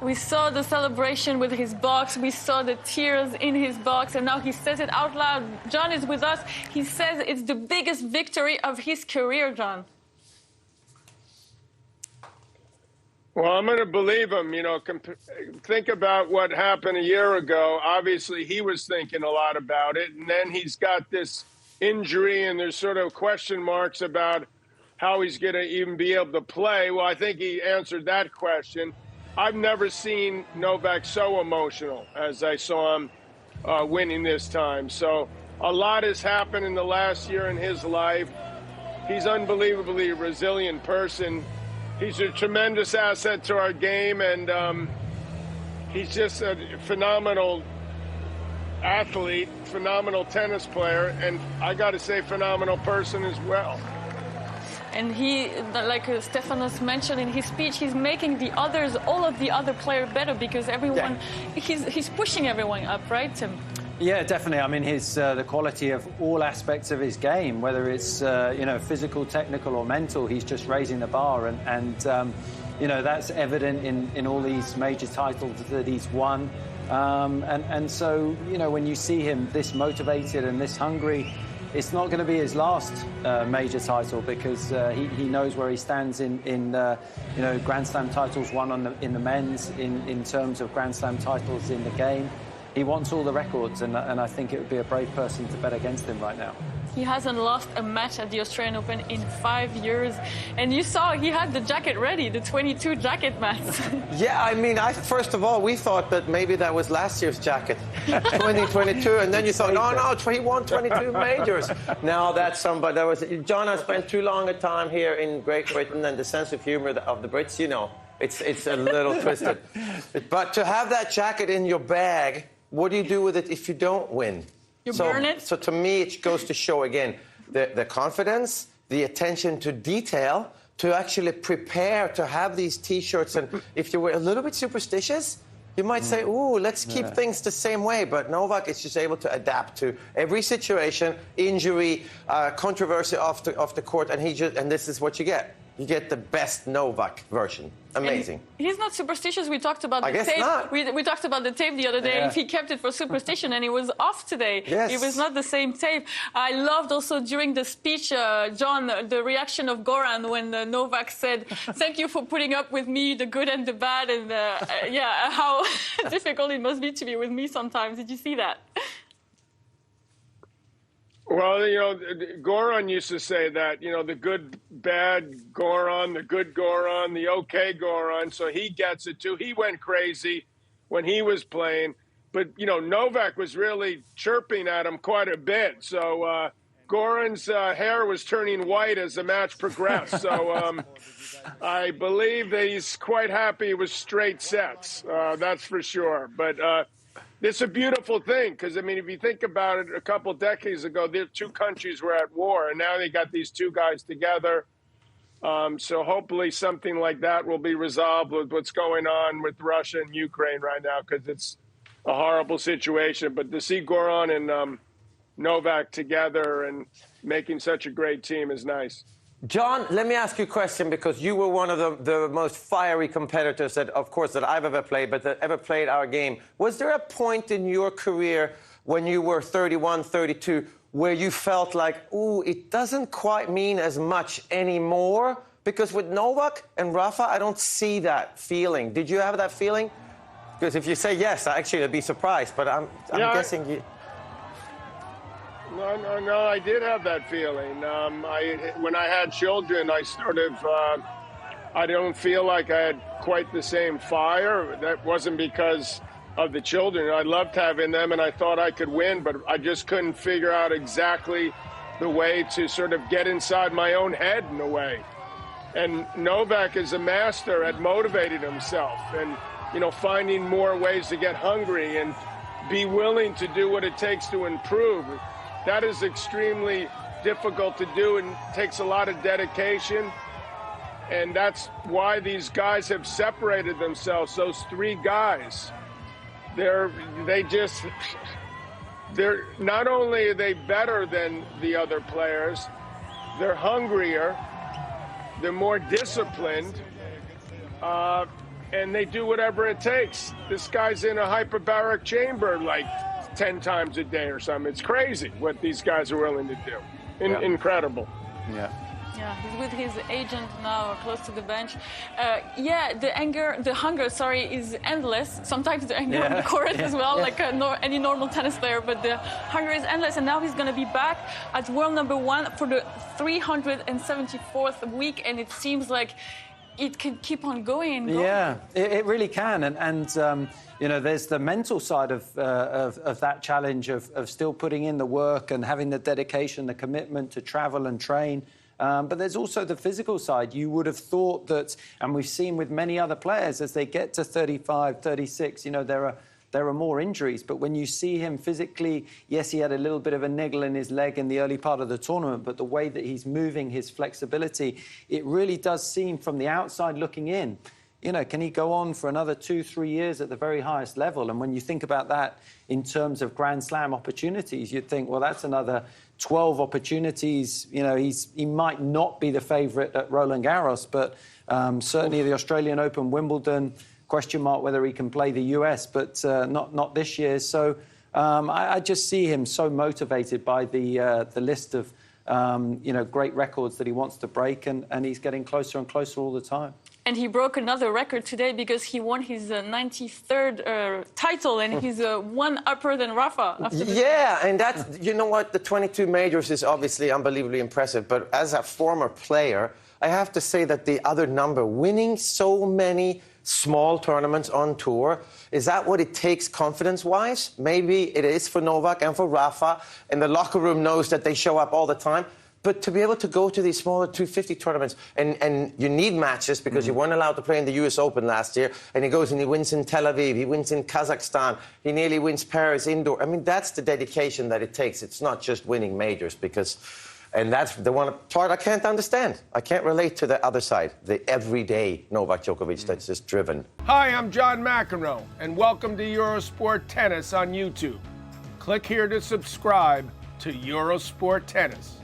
We saw the celebration with his box. We saw the tears in his box. And now he says it out loud. John is with us. He says it's the biggest victory of his career, John. Well, I'm going to believe him. You know, think about what happened a year ago. Obviously, he was thinking a lot about it. And then he's got this injury, and there's sort of question marks about how he's going to even be able to play. Well, I think he answered that question. I've never seen Novak so emotional as I saw him winning this time. So a lot has happened in the last year in his life. He's an unbelievably resilient person. He's a tremendous asset to our game, and he's just a phenomenal athlete, phenomenal tennis player, and I got to say phenomenal person as well. And he, like Stefanos mentioned in his speech, he's making the others, all of the other players better because everyone, he's pushing everyone up, right, Tim? Yeah, definitely. I mean, the quality of all aspects of his game, whether it's you know, physical, technical, or mental, he's just raising the bar, and you know, that's evident in all these major titles that he's won. And so, you know, when you see him this motivated and this hungry, it's not going to be his last major title because he knows where he stands in you know, Grand Slam titles won in the men's, in terms of Grand Slam titles in the game. He wants all the records, and I think it would be a brave person to bet against him right now. He hasn't lost a match at the Australian Open in 5 years. And you saw he had the jacket ready, the 22 jacket, Matt. Yeah, I mean, first of all, we thought that maybe that was last year's jacket, 2022. And then you thought, oh, no, he won 22 majors. Now that's somebody that was... John, I spent too long a time here in Great Britain, and the sense of humor of the Brits, you know, it's a little twisted. But to have that jacket in your bag, what do you do with it if you don't win? You burn it? So to me, it goes to show, again, the confidence, the attention to detail, to actually prepare to have these T-shirts. And if you were a little bit superstitious, you might say, ooh, let's keep things the same way. But Novak is just able to adapt to every situation, injury, controversy off the court, and this is what you get. You get the best Novak version. Amazing. And he's not superstitious. We talked about the tape. Not. We talked about the tape the other day. If he kept it for superstition, and it was off today. Yes. It was not the same tape. I loved also during the speech, John, the reaction of Goran when Novak said, "Thank you for putting up with me, the good and the bad," and yeah, how difficult it must be to be with me sometimes. Did you see that? Well, you know, Goran used to say that, you know, the good, bad Goran, the good Goran, the okay Goran. So he gets it, too. He went crazy when he was playing. But, you know, Novak was really chirping at him quite a bit. So Goran's hair was turning white as the match progressed. So I believe that he's quite happy with straight sets. That's for sure. But it's a beautiful thing because, I mean, if you think about it, a couple decades ago, the two countries were at war, and now they got these two guys together. So hopefully something like that will be resolved with what's going on with Russia and Ukraine right now, because it's a horrible situation. But to see Goran and Novak together and making such a great team is nice. John, let me ask you a question, because you were one of the most fiery competitors that, of course, that I've ever played, but that ever played our game. Was there a point in your career when you were 31, 32, where you felt like, ooh, it doesn't quite mean as much anymore? Because with Novak and Rafa, I don't see that feeling. Did you have that feeling? Because if you say yes, actually, I'd be surprised, but I'm guessing you... No, I did have that feeling. When I had children, I I don't feel like I had quite the same fire. That wasn't because of the children. I loved having them, and I thought I could win, but I just couldn't figure out exactly the way to sort of get inside my own head in a way. And Novak is a master at motivating himself and, you know, finding more ways to get hungry and be willing to do what it takes to improve. That is extremely difficult to do and takes a lot of dedication. And that's why these guys have separated themselves, those three guys. They're not only are they better than the other players, they're hungrier, they're more disciplined. and they do whatever it takes. This guy's in a hyperbaric chamber like 10 times a day or something. It's crazy what these guys are willing to do. Incredible. Yeah. Yeah, he's with his agent now, close to the bench. The hunger, is endless. Sometimes the anger on the court as well, like any normal tennis player. But the hunger is endless, and now he's going to be back at world number 1 for the 374th week, and it seems like it can keep on going and going. Yeah, it really can, and there's the mental side of that challenge of still putting in the work and having the dedication, the commitment to travel and train. But there's also the physical side. You would have thought that, and we've seen with many other players, as they get to 35, 36, there are more injuries. But when you see him physically, yes, he had a little bit of a niggle in his leg in the early part of the tournament, but the way that he's moving, his flexibility, it really does seem from the outside looking in, can he go on for another 2-3 years at the very highest level? And when you think about that in terms of Grand Slam opportunities, you'd think, well, that's another 12 opportunities. He might not be the favourite at Roland Garros, but certainly the Australian Open, Wimbledon, question mark whether he can play the US, but not this year. So I just see him so motivated by the list of great records that he wants to break, and he's getting closer and closer all the time. And he broke another record today because he won his 93rd title, and he's one upper than Rafa. Yeah, and that's, what, the 22 majors is obviously unbelievably impressive. But as a former player, I have to say that the other number, winning so many small tournaments on tour, is that what it takes confidence-wise? Maybe it is for Novak and for Rafa, and the locker room knows that they show up all the time. But to be able to go to these smaller 250 tournaments, and you need matches because you weren't allowed to play in the US Open last year, and he goes and he wins in Tel Aviv, he wins in Kazakhstan, he nearly wins Paris indoor. I mean, that's the dedication that it takes. It's not just winning majors, and that's the one part I can't understand. I can't relate to the other side, the everyday Novak Djokovic that's just driven. Hi, I'm John McEnroe, and welcome to Eurosport Tennis on YouTube. Click here to subscribe to Eurosport Tennis.